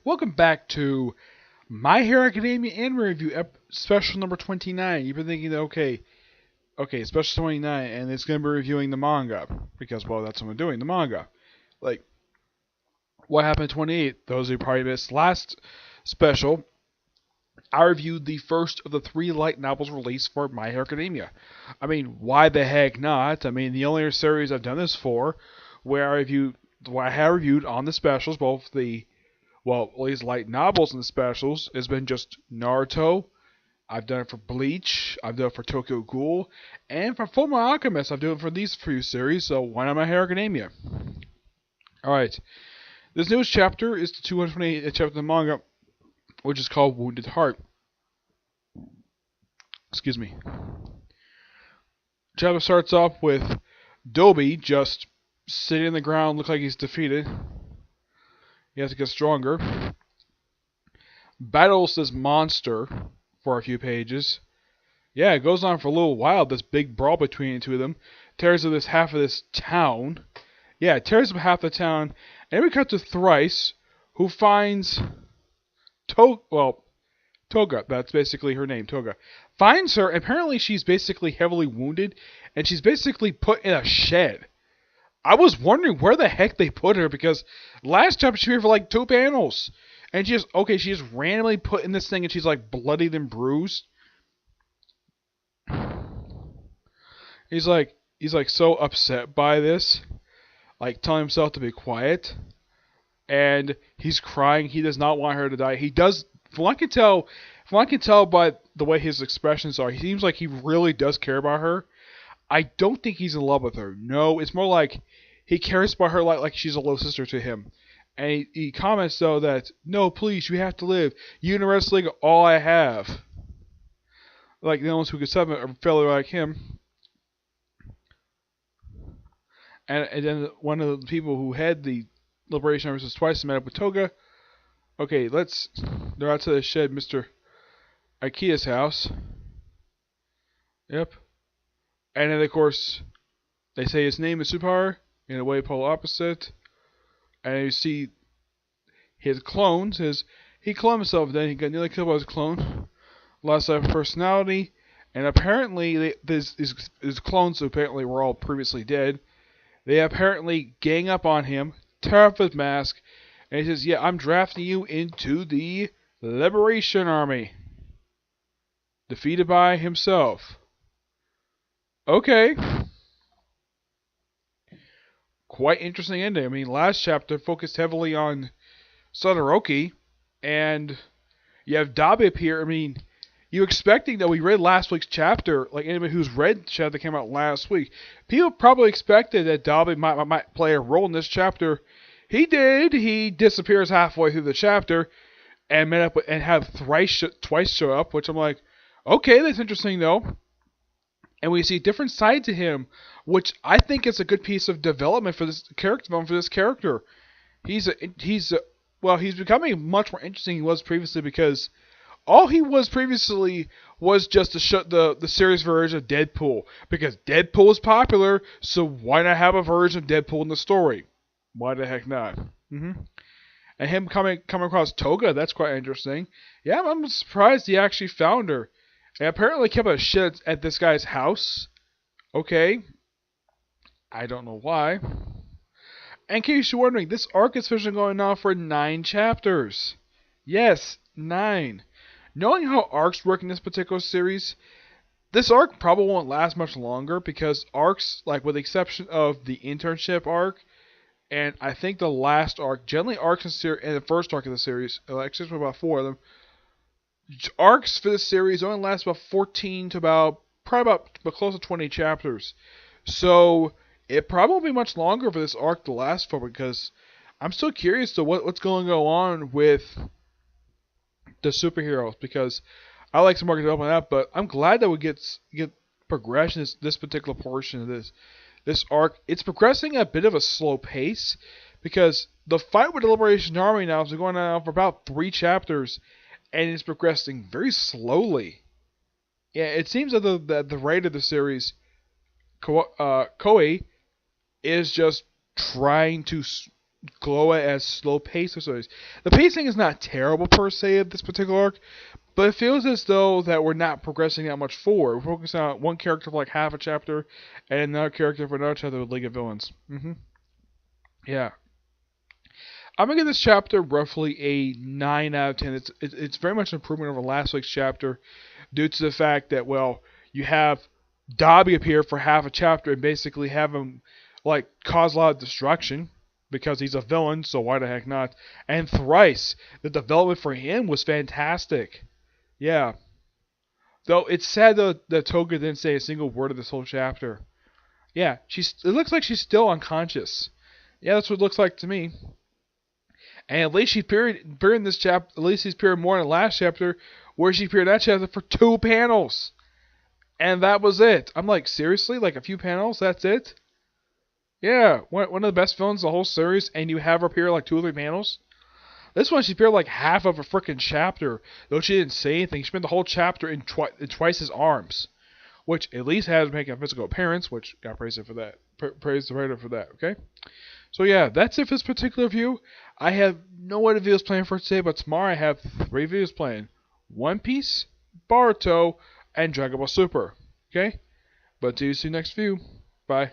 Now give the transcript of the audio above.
Welcome back to My Hero Academia Anime Review, special number 29. You've been thinking, okay, special 29, and it's going to be reviewing the manga. Because, well, that's what I'm doing, the manga. Like, what happened in 28? Those who probably missed last special, I reviewed the first of the three light novels released for My Hero Academia. I mean, why the heck not? I mean, the only series I've done this for, where I have reviewed on the specials, both the at least light novels and the specials, has been just Naruto. I've done it for Bleach. I've done it for Tokyo Ghoul. And for Fullmetal Alchemist, I've done it for these few series, so why not My Hero Academia? Alright. This newest chapter is the 228th chapter of the manga, which is called Wounded Heart. Excuse me. Chapter starts off with Dobby just sitting on the ground, looks like he's defeated. He has to get stronger. Battles this monster for a few pages. Yeah, it goes on for a little while, this big brawl between the two of them. Tears up this half of this town. Yeah, it tears up half the town. And we cut to Thrice, who finds Toga, that's basically her name, Toga. Finds her, apparently she's basically heavily wounded, and she's basically put in a shed. I was wondering where the heck they put her, because last chapter she was here for like 2 panels. And she just randomly put in this thing and she's like bloodied and bruised. He's like so upset by this, like telling himself to be quiet. And he's crying. He does not want her to die. He does, from what I can tell by the way his expressions are, he seems like he really does care about her. I don't think he's in love with her. No, it's more like he cares about her like she's a little sister to him. And he comments, though, that, no, please, you have to live. You and wrestling are all I have. Like, the ones who could summon a fellow like him. And then one of the people who had the Liberation Army twice met up with Toga. Okay, they're out to the shed, Mr. Ikea's house. Yep. And then, of course, they say his name is Super, in a way polar opposite. And you see his clones. He cloned himself, then he got nearly killed by his clone. Lost that personality. And apparently, his clones apparently were all previously dead. They apparently gang up on him, tear off his mask, and he says, yeah, I'm drafting you into the Liberation Army. Defeated by himself. Okay. Quite interesting ending. I mean, last chapter focused heavily on Todoroki, and you have Dabi appear. I mean, you expecting that we read last week's chapter, like anybody who's read the chapter that came out last week, people probably expected that Dabi might play a role in this chapter. He did. He disappears halfway through the chapter and met up with, and have twice show up, which I'm like, okay, that's interesting though. And we see different sides to him, which I think is a good piece of development for this character. He's becoming much more interesting than he was previously, because all he was previously was just the series version of Deadpool. Because Deadpool is popular, so why not have a version of Deadpool in the story? Why the heck not? And him coming across Toga, that's quite interesting. Yeah, I'm surprised he actually found her. And apparently kept a shit at this guy's house. Okay. I don't know why. And in case you're wondering, this arc is officially going on for 9 chapters. Yes, 9. Knowing how arcs work in this particular series, this arc probably won't last much longer, because arcs, like with the exception of the internship arc, and I think the last arc, generally arcs in the first arc of the series, except for about 4 of them, arcs for this series only last about 14 to probably about close to 20 chapters. So it probably won't be much longer for this arc to last for, because I'm still curious to what's going to go on with the superheroes, because I like some more development on that, but I'm glad that we get progression this particular portion of this arc. It's progressing at a bit of a slow pace, because the fight with the Liberation Army now is going on for about 3 chapters, and it's progressing very slowly. Yeah, it seems that the rate of the series, Koei, is just trying to glow it as slow pace or so. The pacing is not terrible per se of this particular arc, but it feels as though that we're not progressing that much forward. We're focusing on one character for like half a chapter, and another character for another chapter with League of Villains. Yeah. I'm gonna give this chapter roughly a 9 out of 10. It's very much an improvement over last week's chapter, due to the fact that, well, you have Dobby appear for half a chapter and basically have him like cause a lot of destruction because he's a villain, so why the heck not? And Thrice, the development for him was fantastic. Yeah. Though it's sad though that Toga didn't say a single word of this whole chapter. Yeah, it looks like she's still unconscious. Yeah, that's what it looks like to me. And at least she appeared in this chapter. At least she's appeared more in the last chapter, where she appeared in that chapter for 2 panels, and that was it. I'm like, seriously, like a few panels? That's it? Yeah, one of the best villains of the whole series, and you have her appear like 2 or 3 panels. This one she appeared like half of a freaking chapter, though she didn't say anything. She spent the whole chapter in Twice's arms, which at least has to make a physical appearance, which got praised for that. Praise the writer for that. Okay. So yeah, that's it for this particular review. I have no other videos planned for today, but tomorrow I have 3 videos planned. One Piece, Boruto, and Dragon Ball Super. Okay? But see you next view. Bye.